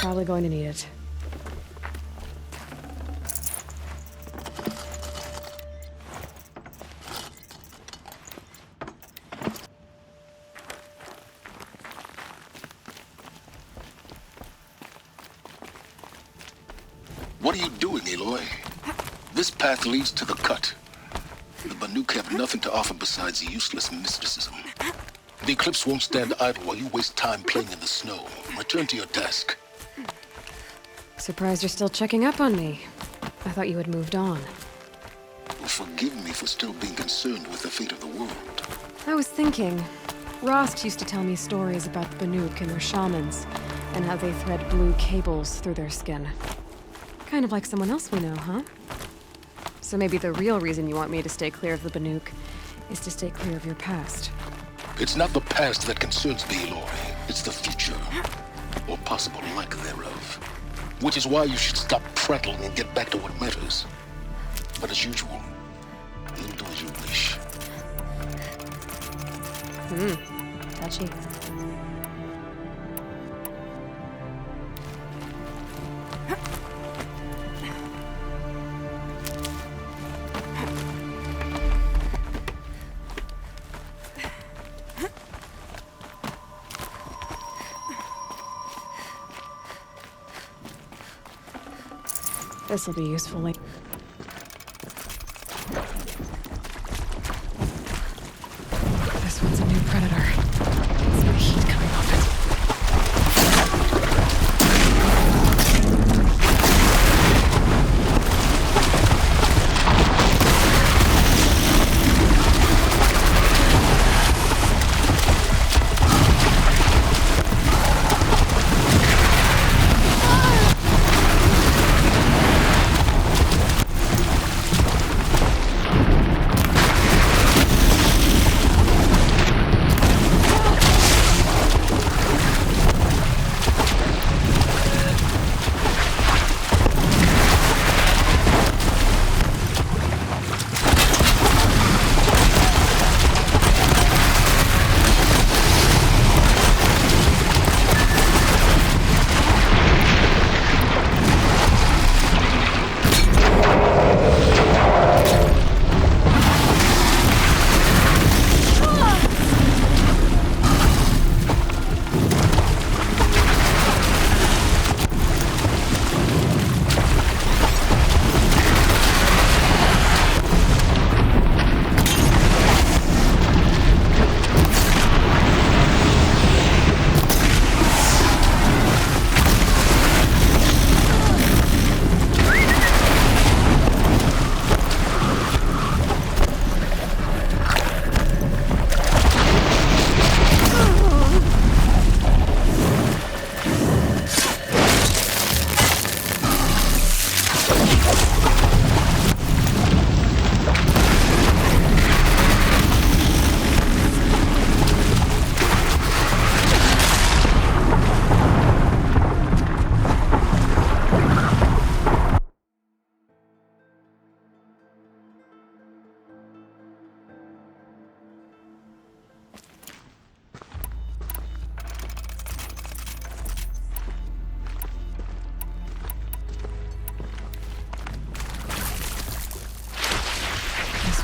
probably going to need it. What are you doing, Aloy? This path leads to the cut. The Banuk have nothing to offer besides useless mysticism. The Eclipse won't stand idle while you waste time playing in the snow. Return to your task. Surprised you're still checking up on me. I thought you had moved on. Well, forgive me for still being concerned with the fate of the world. I was thinking, Rosk used to tell me stories about the Banuk and their shamans, and how they thread blue cables through their skin. Kind of like someone else we know, huh? So maybe the real reason you want me to stay clear of the Banuk is to stay clear of your past. It's not the past that concerns me, Aloy. It's the future. Or possible lack thereof. Which is why you should stop prattling and get back to what matters. But as usual, you'll do as you wish. Touchy. This'll be useful later. This one's a new predator. It's the heat coming off it.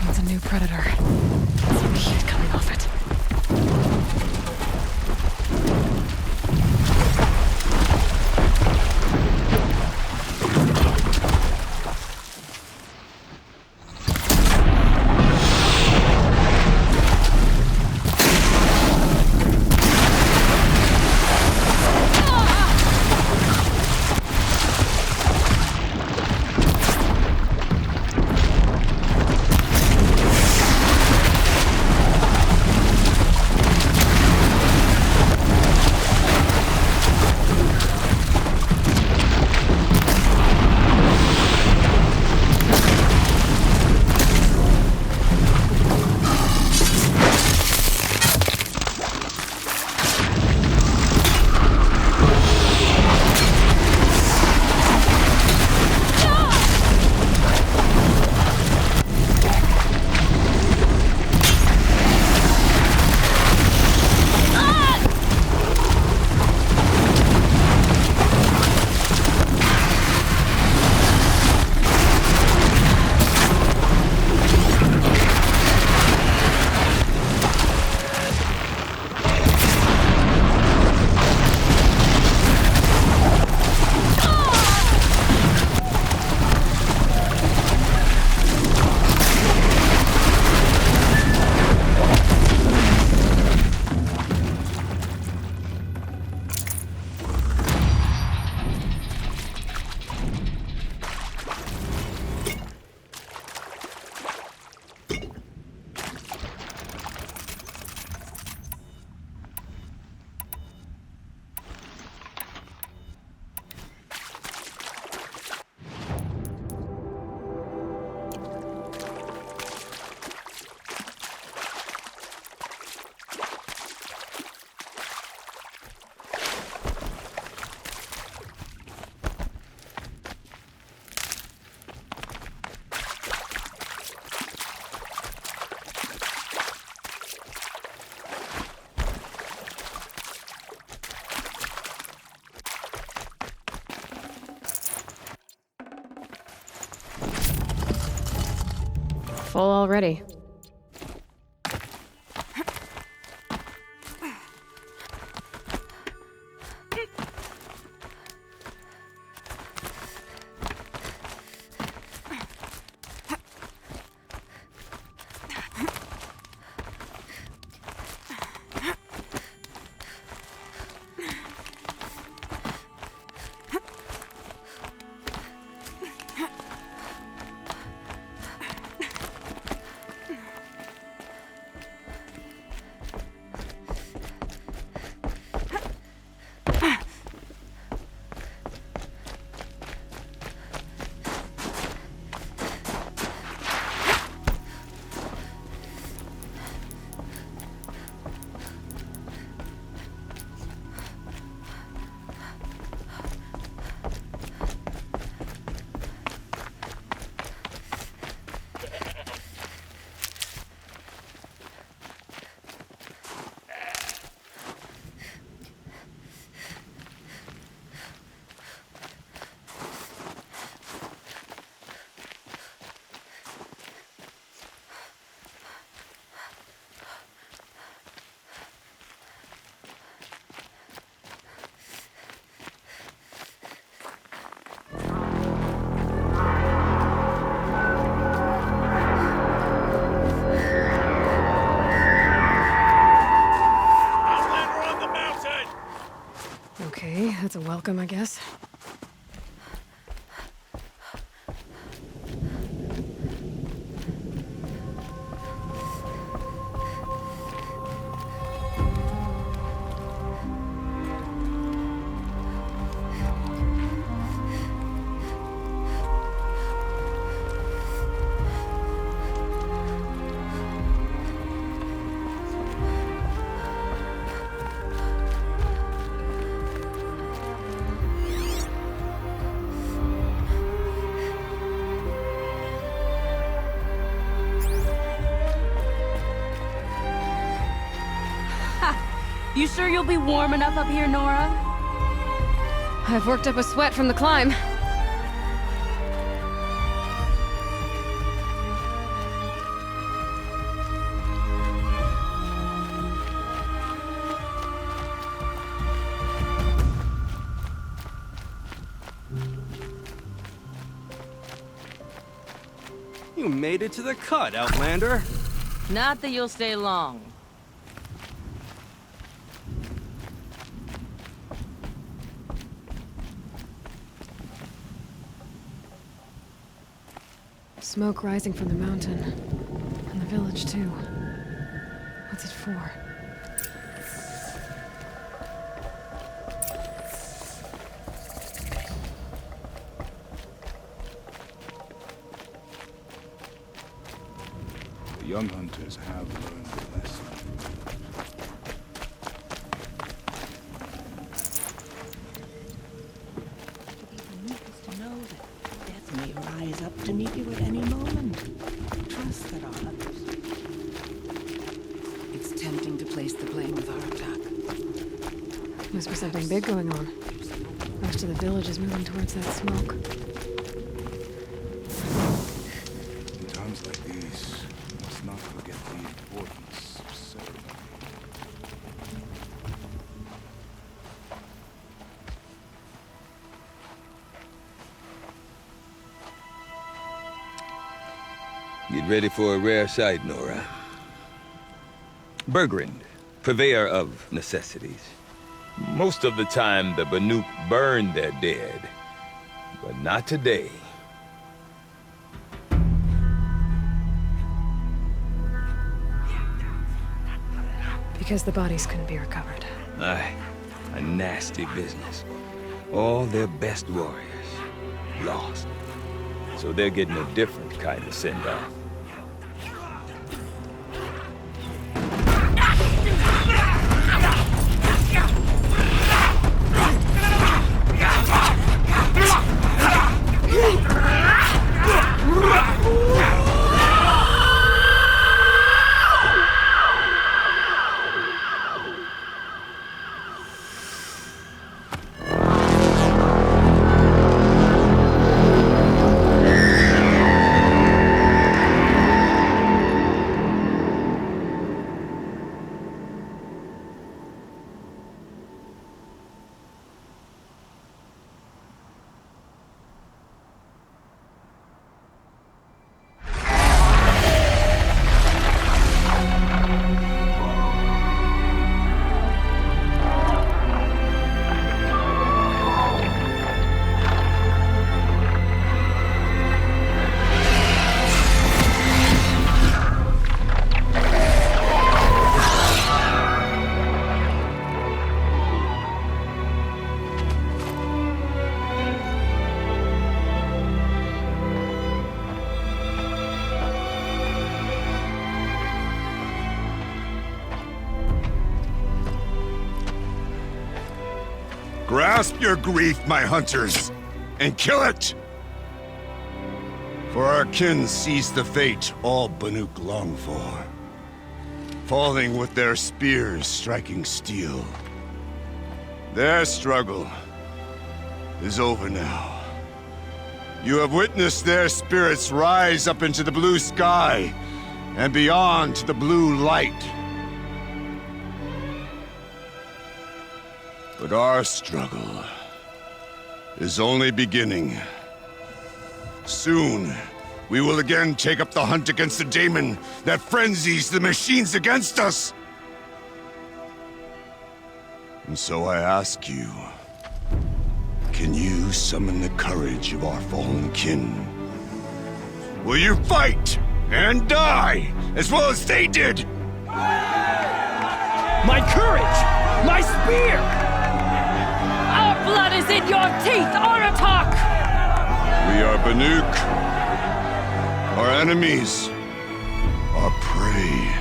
It's a new predator. It's the heat coming off it. Full already. Okay, that's a welcome, I guess. You sure you'll be warm enough up here, Nora? I've worked up a sweat from the climb. You made it to the cut, Outlander. Not that you'll stay long. Smoke rising from the mountain. And the village, too. What's it for? The young hunters have learned the lesson. To know that death may rise up to meet you at any moment. Trust that our others. It's tempting to place the blame of our attack. Must be something big going on. Most of the village is moving towards that smoke. In times like these, we must not forget the importance of ceremony. Get ready for a rare sight, Nora. Bergrand, purveyor of necessities. Most of the time, the Banuk burn their dead. But not today. Because the bodies couldn't be recovered. Aye, a nasty business. All their best warriors lost. So they're getting a different kind of send-off. grasp your grief, my hunters, and kill it! For our kin sees the fate all Banuk long for, falling with their spears striking steel. Their struggle is over now. You have witnessed their spirits rise up into the blue sky and beyond to the blue light. But our struggle is only beginning. Soon, we will again take up the hunt against the daemon that frenzies the machines against us. And so I ask you, can you summon the courage of our fallen kin? Will you fight and die as well as they did? My courage! My spear! Our blood is in your teeth, Aratak! We are Banuk. Our enemies are prey.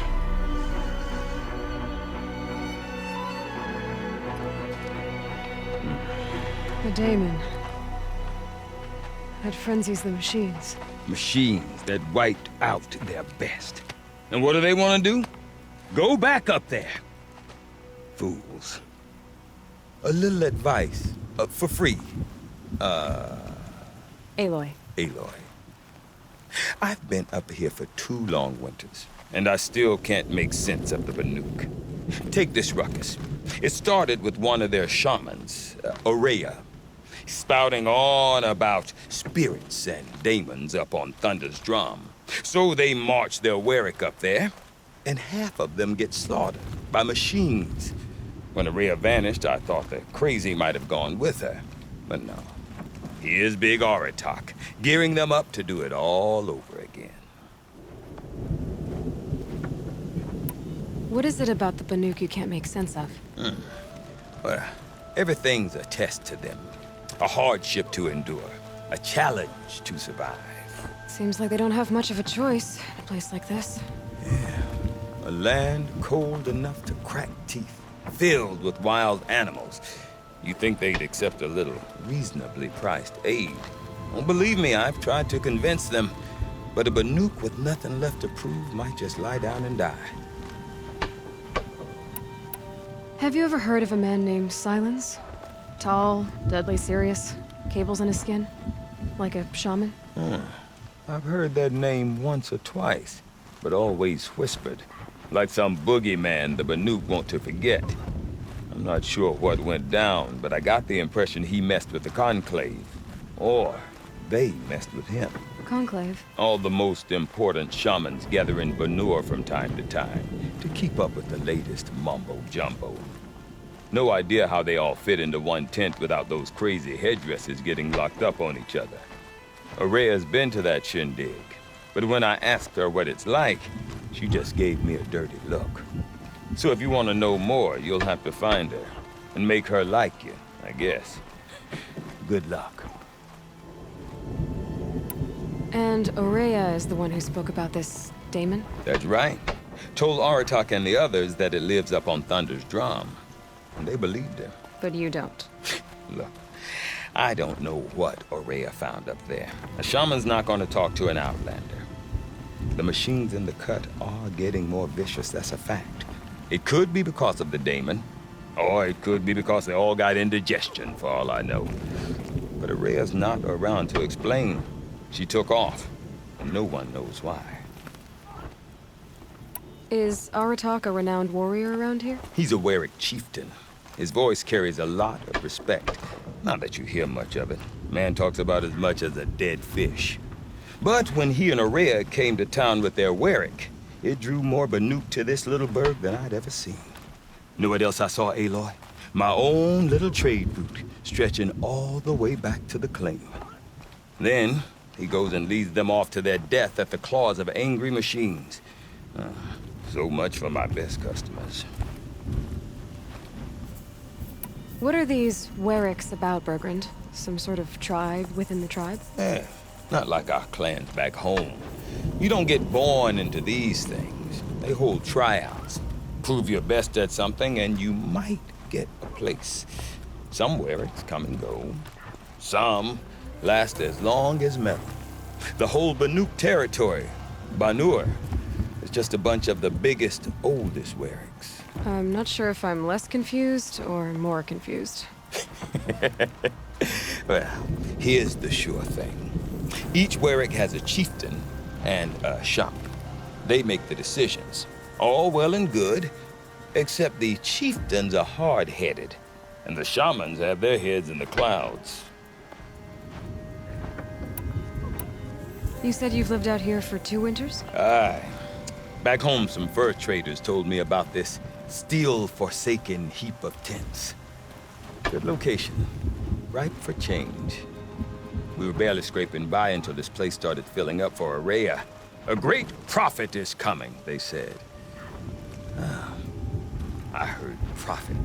The daemon. That frenzies the machines. Machines that wiped out their best. And what do they want to do? Go back up there. Fools. A little advice, for free. Aloy. Aloy. I've been up here for 2 long winters, and I still can't make sense of the Banuk. Take this ruckus. It started with one of their shamans, Ourea, spouting on about spirits and daemons up on Thunder's drum. So they march their Werik up there, and half of them get slaughtered by machines. When Ourea vanished, I thought the crazy might have gone with her, but no. Here's Big Aratak, gearing them up to do it all over again. What is it about the Banuk you can't make sense of? Well, everything's a test to them. A hardship to endure. A challenge to survive. Seems like they don't have much of a choice in a place like this. A land cold enough to crack teeth, filled with wild animals. You think they'd accept a little reasonably priced aid. Well, believe me, I've tried to convince them. But a Banuk with nothing left to prove might just lie down and die. Have you ever heard of a man named Silence? Tall, deadly serious, cables in his skin? Like a shaman? I've heard that name once or twice, but always whispered. Like some boogeyman the Banuk want to forget. I'm not sure what went down, but I got the impression he messed with the Conclave. Or they messed with him. Conclave? All the most important shamans gather in Banur from time to time to keep up with the latest mumbo-jumbo. No idea how they all fit into one tent without those crazy headdresses getting locked up on each other. Ourea's been to that shindig, but when I asked her what it's like, she just gave me a dirty look. So if you want to know more, you'll have to find her and make her like you, I guess. Good luck. And Ourea is the one who spoke about this daemon? That's right. Told Aratak and the others that it lives up on Thunder's drum. And they believed him. But you don't. Look, I don't know what Ourea found up there. A shaman's not going to talk to an outlander. The machines in the cut are getting more vicious, that's a fact. It could be because of the daemon, or it could be because they all got indigestion, for all I know. But Ourea's not around to explain. She took off, and no one knows why. Is Aratak a renowned warrior around here? He's a Werik chieftain. His voice carries a lot of respect. Not that you hear much of it. Man talks about as much as a dead fish. But when he and Ourea came to town with their Werik, it drew more Banuk to this little burg than I'd ever seen. Know what else I saw, Aloy? My own little trade route, stretching all the way back to the claim. Then, he goes and leads them off to their death at the claws of angry machines. So much for my best customers. What are these Weriks about, Bergrand? Some sort of tribe within the tribe? Not like our clans back home. You don't get born into these things. They hold tryouts. Prove your best at something and you might get a place. Some Wericks come and go. Some last as long as metal. The whole Banuk territory, Banur, is just a bunch of the biggest, oldest Wericks. I'm not sure if I'm less confused or more confused. Well, here's the sure thing. Each Werick has a chieftain and a shaman. They make the decisions. All well and good, except the chieftains are hard-headed, and the shamans have their heads in the clouds. You said you've lived out here for 2 winters? Aye. Back home, some fur traders told me about this steel-forsaken heap of tents. Good location. Ripe for change. We were barely scraping by until this place started filling up for Araya. A great prophet is coming, they said. I heard prophet.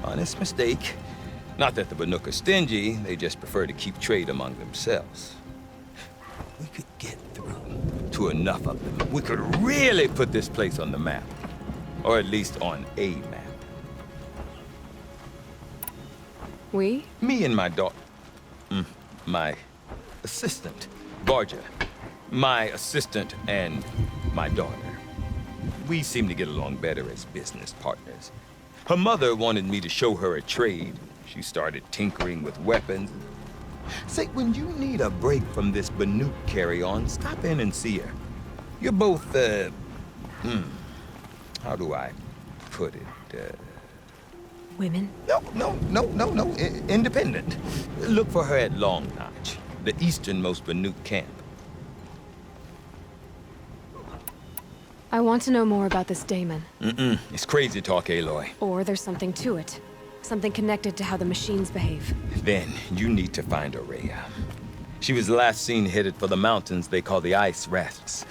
Honest mistake. Not that the Banuk are stingy, they just prefer to keep trade among themselves. We could get through to enough of them. We could really put this place on the map. Or at least on a map. We? Me and my daughter. My assistant, Barja. My assistant and my daughter. We seem to get along better as business partners. Her mother wanted me to show her a trade. She started tinkering with weapons. Say, when you need a break from this Banuk carry-on, stop in and see her. You're both, how do I put it, Women? No. Independent. Look for her at Long Notch, the easternmost Banuk camp. I want to know more about this Damon. It's crazy talk, Aloy. Or there's something to it. Something connected to how the machines behave. Then you need to find Araya. She was last seen headed for the mountains they call the Ice Rasps.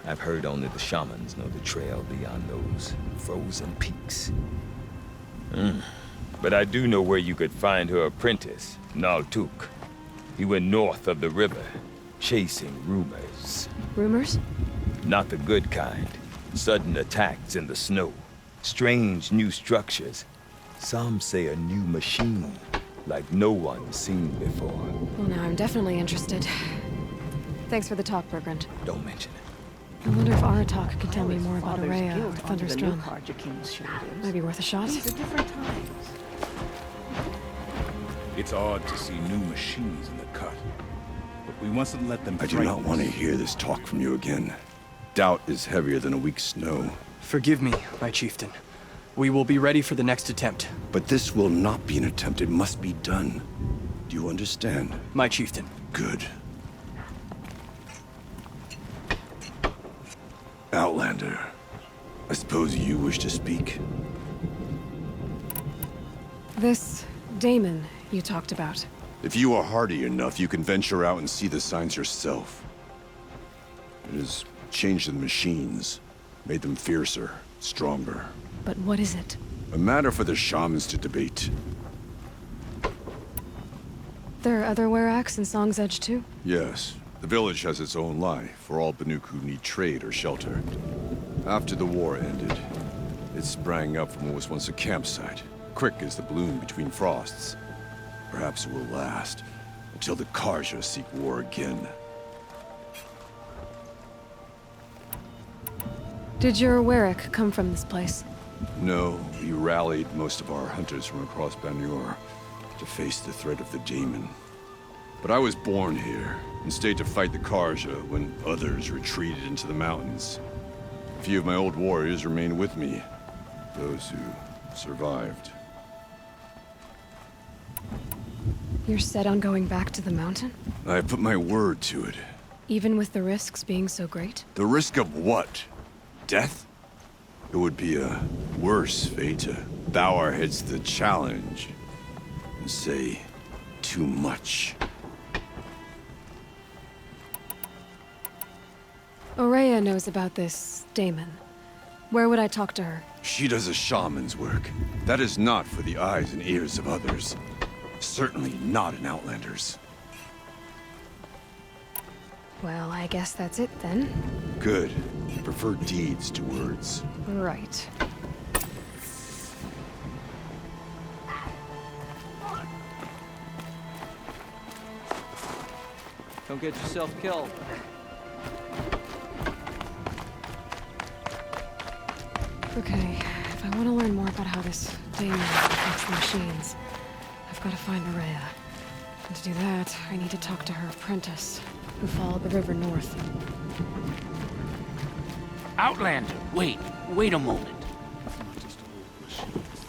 I've heard only the shamans know the trail beyond those frozen peaks. But I do know where you could find her apprentice, Naltuk. He went north of the river, chasing rumors. Rumors? Not the good kind. Sudden attacks in the snow. Strange new structures. Some say a new machine, like no one's seen before. Well, now I'm definitely interested. Thanks for the talk, Bergrand. Don't mention it. I wonder if Aratak can tell me more about Father's Araya or guilt onto the Thunderstrom. new Carja shoulders. Might be worth a shot. These are different times. It's odd to see new machines in the cut. But we mustn't let them I do not want to hear this talk from you again. Doubt is heavier than a week's snow. Forgive me, my chieftain. We will be ready for the next attempt. But this will not be an attempt. It must be done. Do you understand? My chieftain. Good. Outlander, I suppose you wish to speak? This Damon you talked about. If you are hardy enough, you can venture out and see the signs yourself. It has changed the machines, made them fiercer, stronger. But what is it? A matter for the shamans to debate. There are other Weraks in Song's Edge too? Yes. The village has its own life for all Banuk who need trade or shelter. After the war ended, it sprang up from what was once a campsite, quick as the bloom between frosts. Perhaps it will last, until the Carja seek war again. Did your Werik come from this place? No, we rallied most of our hunters from across Banur to face the threat of the Daemon. But I was born here, and stayed to fight the Carja when others retreated into the mountains. A few of my old warriors remained with me, those who survived. You're set on going back to the mountain? I put my word to it. Even with the risks being so great? The risk of what? Death? It would be a worse fate to bow our heads to the challenge and say too much. Araya knows about this Damon. Where would I talk to her? She does a shaman's work. That is not for the eyes and ears of others. Certainly not an Outlander's. Well, I guess that's it then. Good. I prefer deeds to words. Right. Don't get yourself killed. Okay, if I want to learn more about how this daemon affects the machines, I've got to find Araya. And to do that, I need to talk to her apprentice, who followed the river north. Outlander, wait a moment.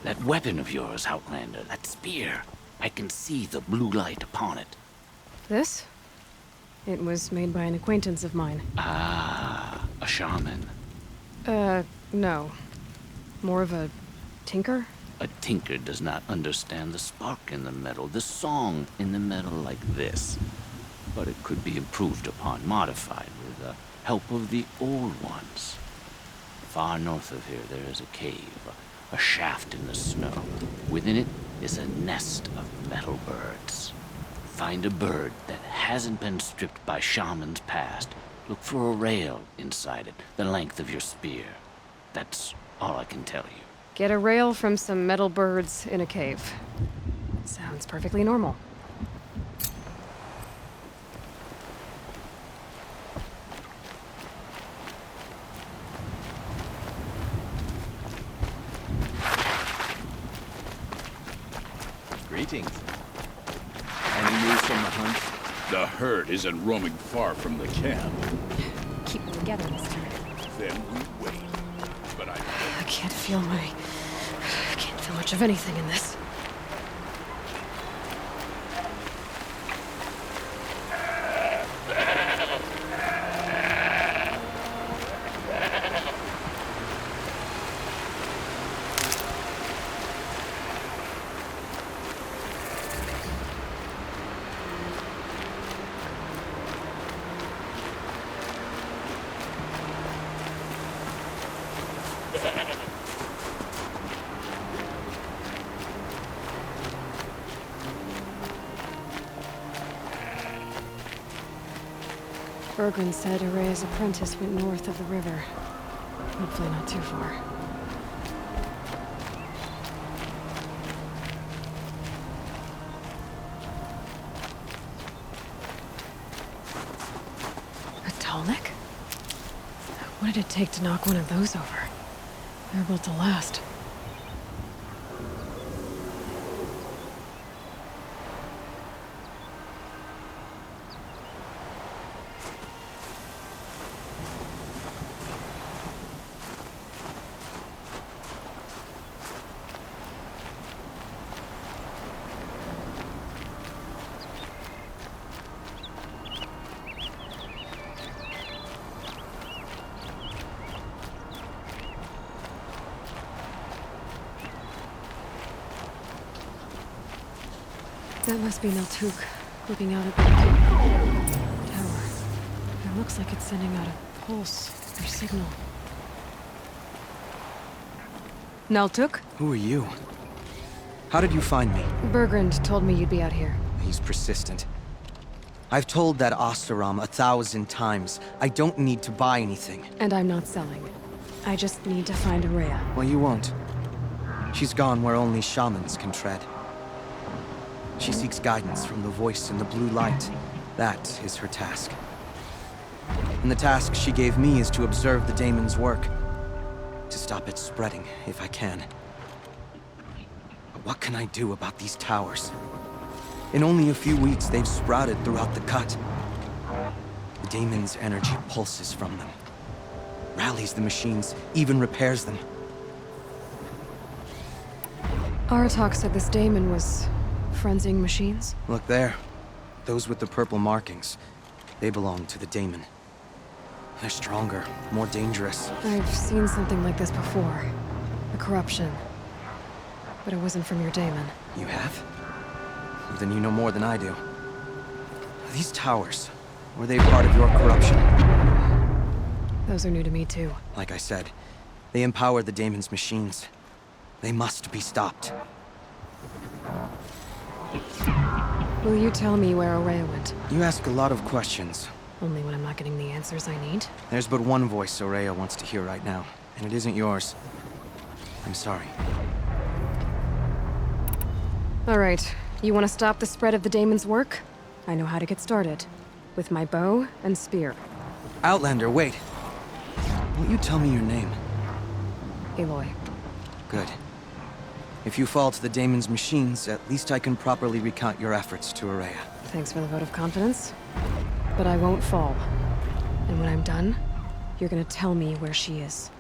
That weapon of yours, Outlander, that spear. I can see the blue light upon it. This? It was made by an acquaintance of mine. Ah, a shaman. No. More of a tinker? A tinker does not understand the spark in the metal, the song in the metal like this. But it could be improved upon, modified with the help of the old ones. Far north of here there is a cave, a shaft in the snow. Within it is a nest of metal birds. Find a bird that hasn't been stripped by shamans past. Look for a rail inside it, the length of your spear. That's all I can tell you. Get a rail from some metal birds in a cave. Sounds perfectly normal. Greetings. Any news from the hunt? The herd isn't roaming far from the camp. Keep them together this time. Then we wait. But I can't feel much of anything in this. Bergren said Araya's apprentice went north of the river. Hopefully not too far. A Tallneck? What did it take to knock one of those over? They're built to last. That must be Naltuk, looking out at the tower. It looks like it's sending out a pulse or signal. Naltuk? Who are you? How did you find me? Bergrand told me you'd be out here. He's persistent. I've told that Oseram 1,000 times. I don't need to buy anything. And I'm not selling. I just need to find Araya. Well, you won't. She's gone where only shamans can tread. She seeks guidance from the voice in the blue light. That is her task. And the task she gave me is to observe the daemon's work. To stop it spreading, if I can. But what can I do about these towers? In only a few weeks, they've sprouted throughout the cut. The daemon's energy pulses from them. Rallies the machines, even repairs them. Aratak said this daemon was frenzying machines? Look there. Those with the purple markings. They belong to the daemon. They're stronger, more dangerous. I've seen something like this before. A corruption. But it wasn't from your daemon. You have? Then you know more than I do. These towers, were they part of your corruption? Those are new to me too. Like I said, they empower the daemon's machines. They must be stopped. Will you tell me where Araya went? You ask a lot of questions. Only when I'm not getting the answers I need? There's but one voice Araya wants to hear right now, and it isn't yours. I'm sorry. All right. You want to stop the spread of the daemon's work? I know how to get started. with my bow and spear. Outlander, wait. Won't you tell me your name? Aloy. Good. If you fall to the Daemon's machines, at least I can properly recount your efforts to Ourea. Thanks for the vote of confidence. But I won't fall. And when I'm done, you're gonna tell me where she is.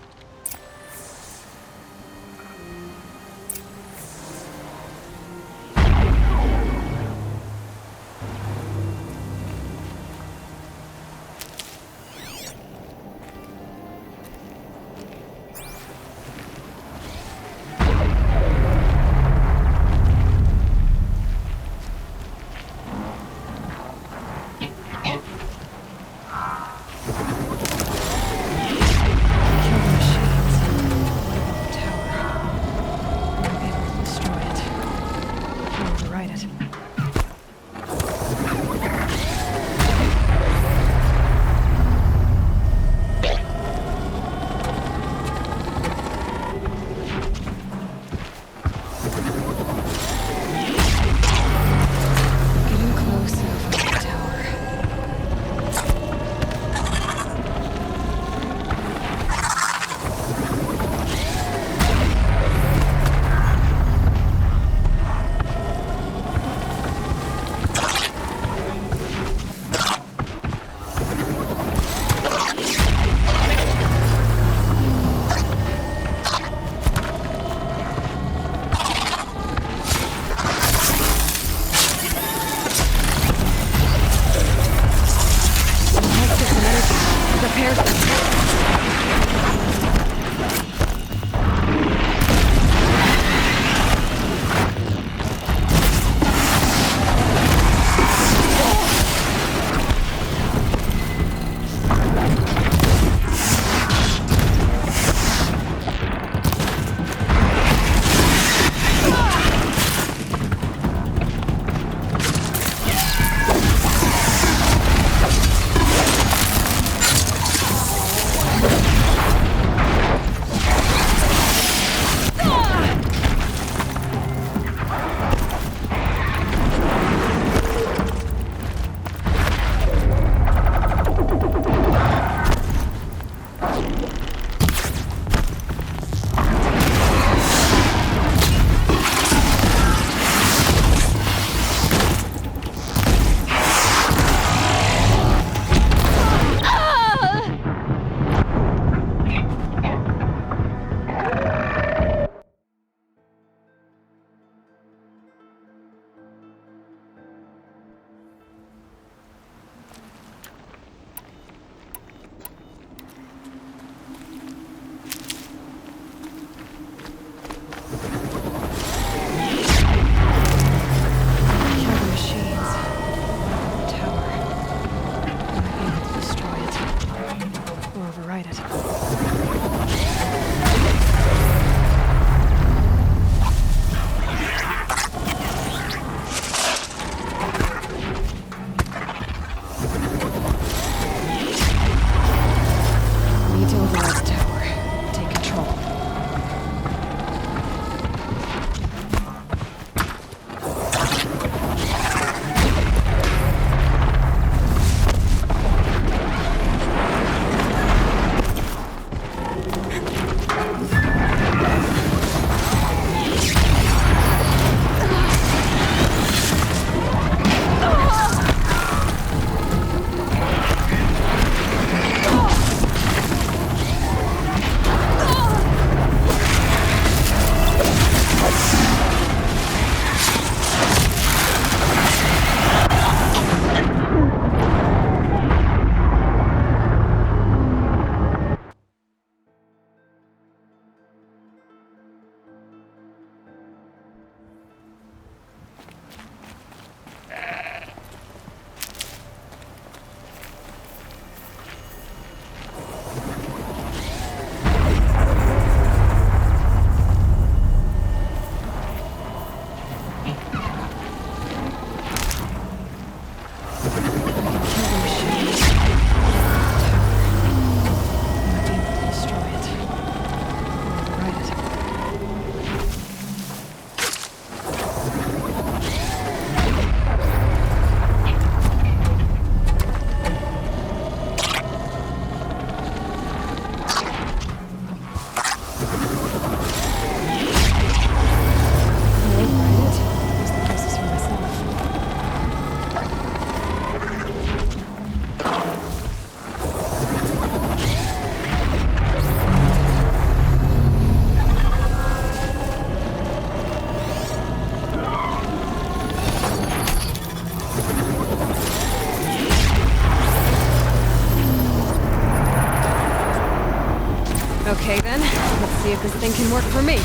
Okay then, let's see if this thing can work for me.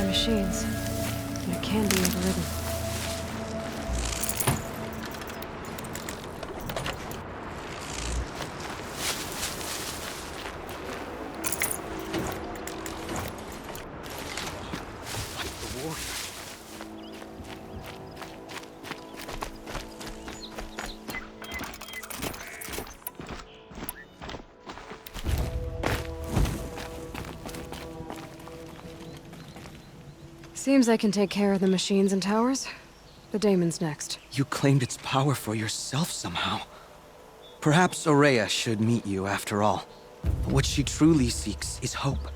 Machines. And it can be overridden. Seems I can take care of the machines and towers. The daemon's next. You claimed its power for yourself somehow. Perhaps Ourea should meet you after all. But what she truly seeks is hope.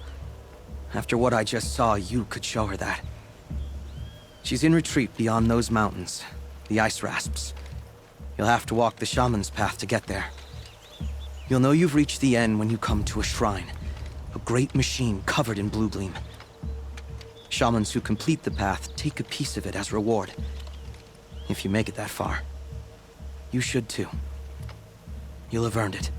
After what I just saw, you could show her that. She's in retreat beyond those mountains, the ice rasps. You'll have to walk the shaman's path to get there. You'll know you've reached the end when you come to a shrine. A great machine covered in blue gleam. Shamans who complete the path take a piece of it as reward. If you make it that far. You should too. You'll have earned it.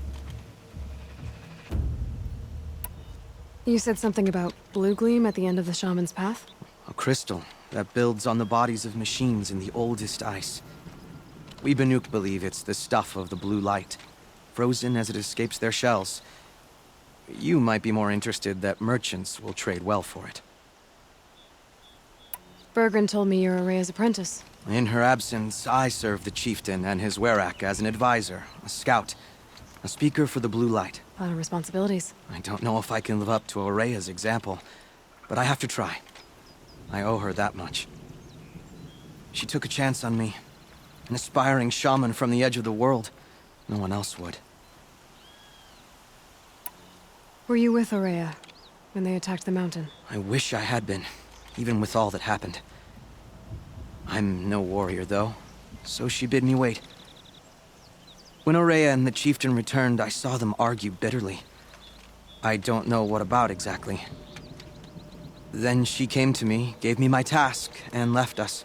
You said something about blue gleam at the end of the shaman's path? A crystal that builds on the bodies of machines in the oldest ice. We Banuk believe it's the stuff of the blue light, frozen as it escapes their shells. You might be more interested that merchants will trade well for it. Bergren told me you're Ourea's apprentice. In her absence, I serve the chieftain and his werak as an advisor, a scout, a speaker for the blue light. A lot of responsibilities. I don't know if I can live up to Ourea's example, but I have to try. I owe her that much. She took a chance on me. An aspiring shaman from the edge of the world. No one else would. Were you with Ourea when they attacked the mountain? I wish I had been, even with all that happened. I'm no warrior, though, so she bid me wait. When Ourea and the chieftain returned, I saw them argue bitterly. I don't know what about exactly. Then she came to me, gave me my task, and left us.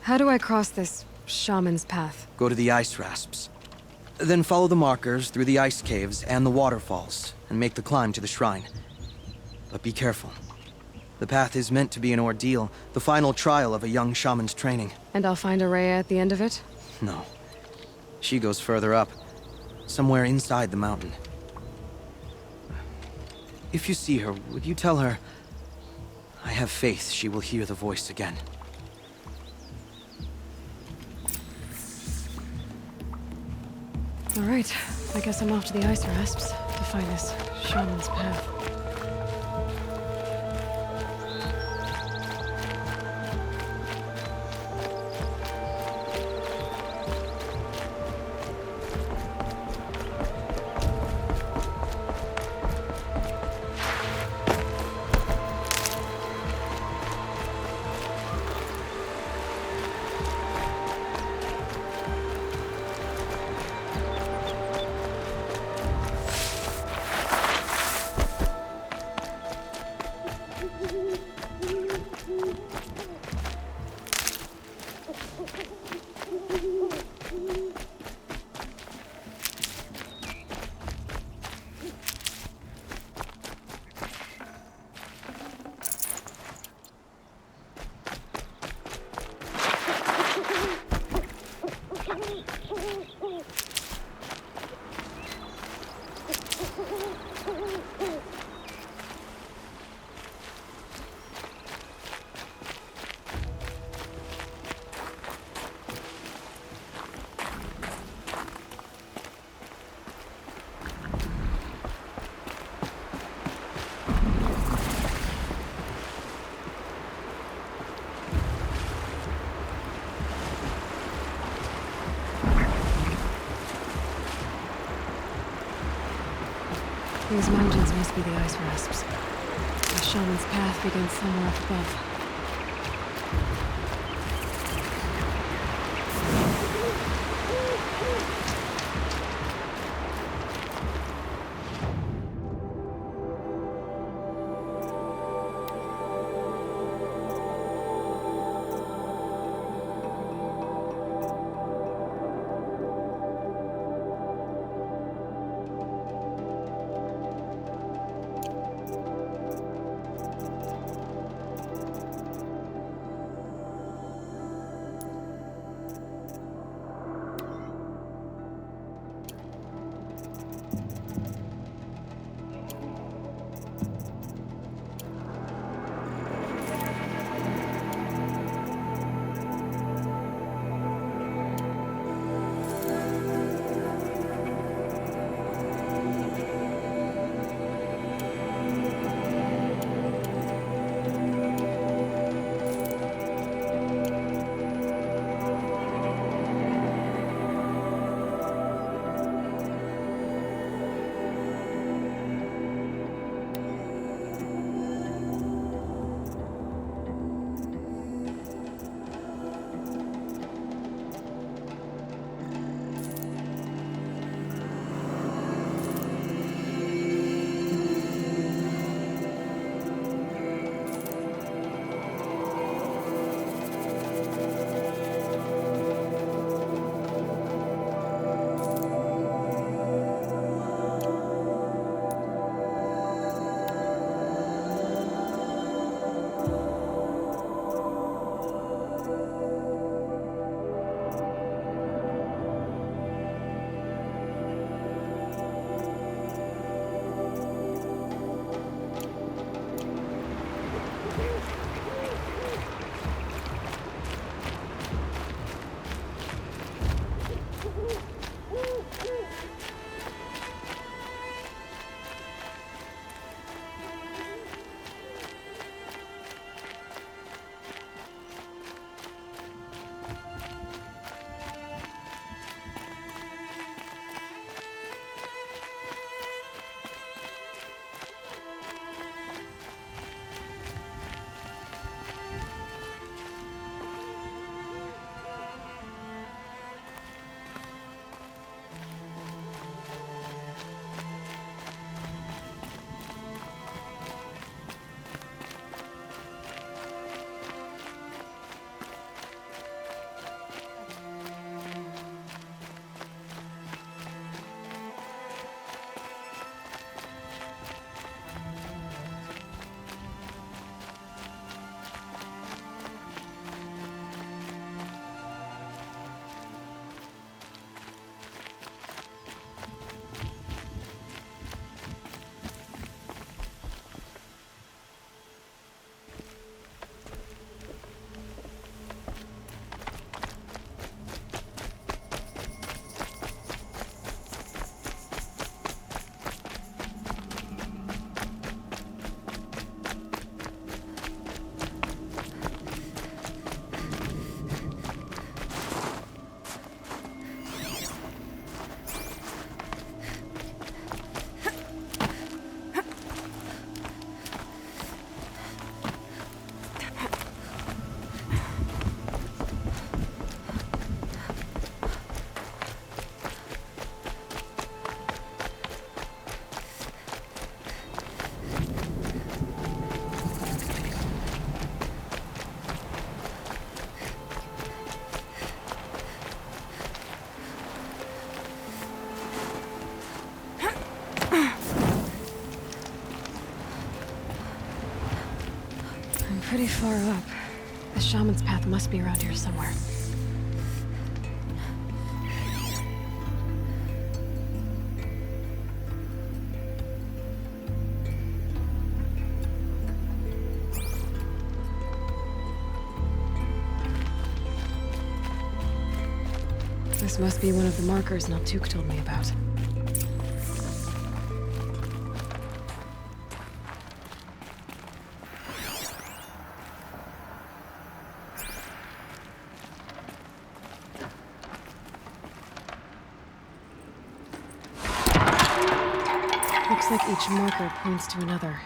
How do I cross this shaman's path? Go to the ice rasps. Then follow the markers through the ice caves and the waterfalls, and make the climb to the shrine. But be careful. The path is meant to be an ordeal, the final trial of a young shaman's training. And I'll find Ourea at the end of it? No. She goes further up, somewhere inside the mountain. If you see her, would you tell her, I have faith she will hear the voice again. All right, I guess I'm off to the ice rasps to find this shaman's path. These mountains must be the ice rasps. The shaman's path begins somewhere up above. Pretty far up. The shaman's path must be around here somewhere. This must be one of the markers Naltuk told me about. Looks like each marker points to another,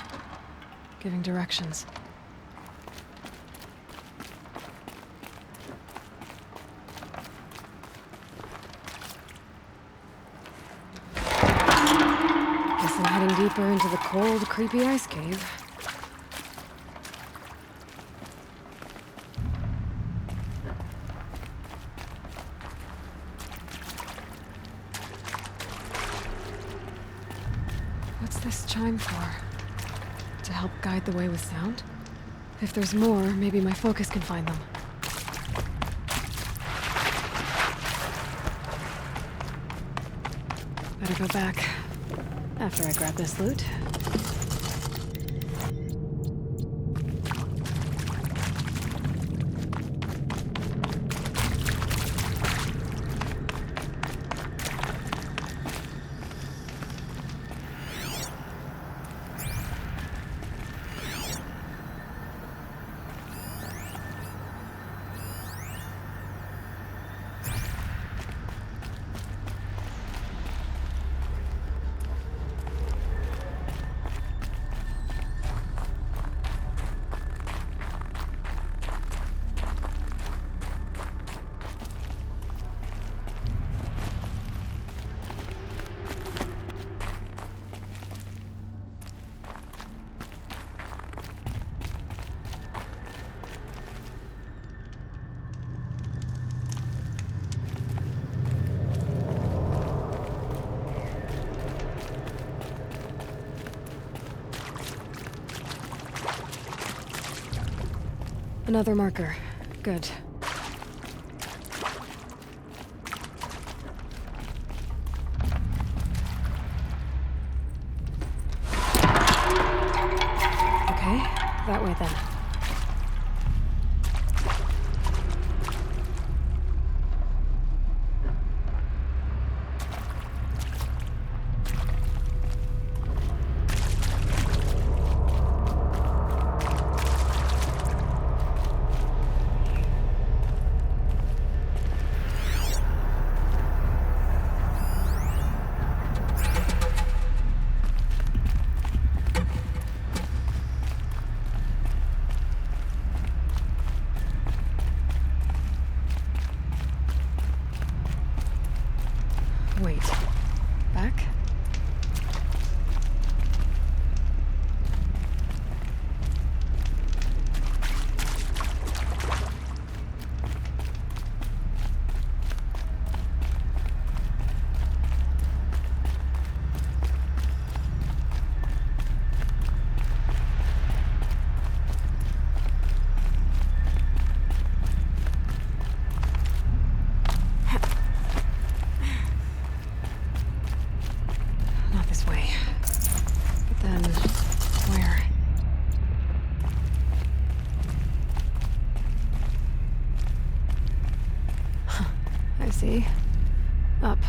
giving directions. Guess I'm heading deeper into the cold, creepy ice cave. What's this chime for? To help guide the way with sound? If there's more, maybe my focus can find them. Better go back after I grab this loot. Another marker. Good. Okay, that way then. Wait. Back? Not this way. But then, where? Huh, I see. Up.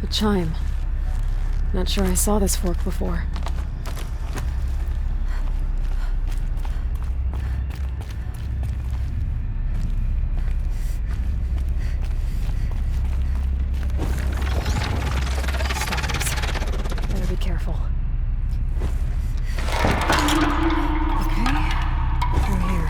A chime. Not sure I saw this fork before. Stalkers. Better be careful. Okay. Through here.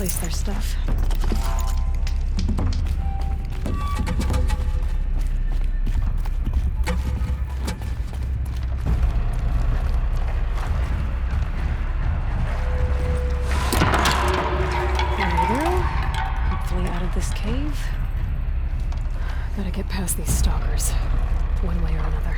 replace their stuff. There we go. Hopefully out of this cave. Gotta get past these stalkers, one way or another.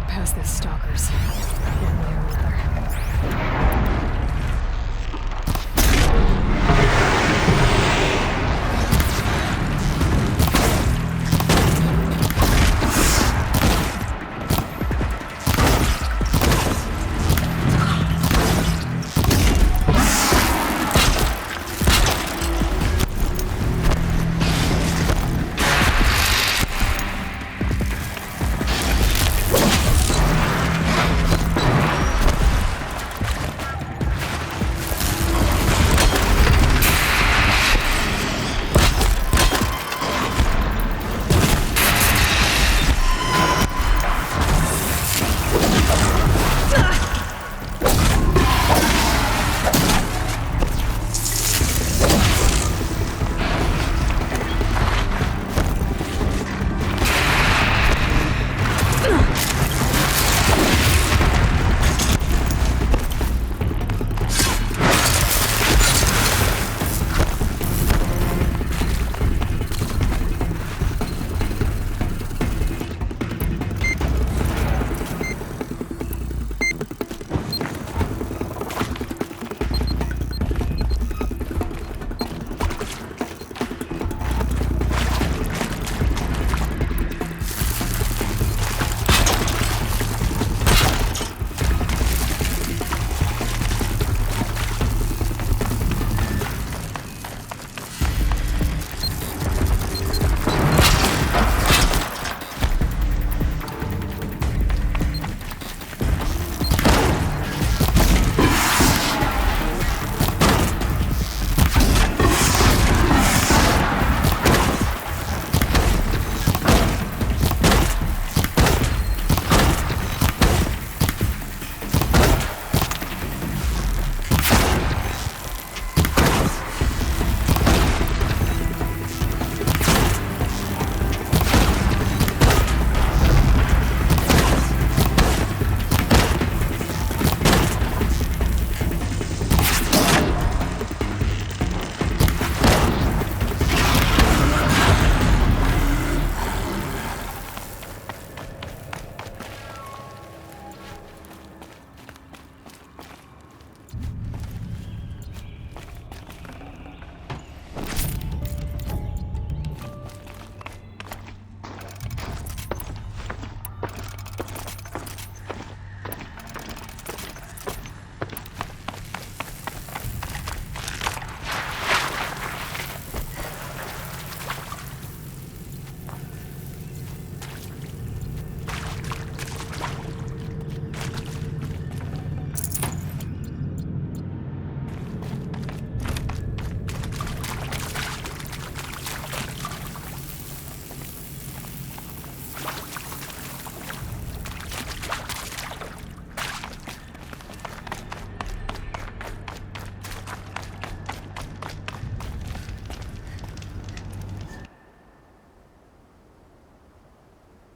past those stalkers, one way or another.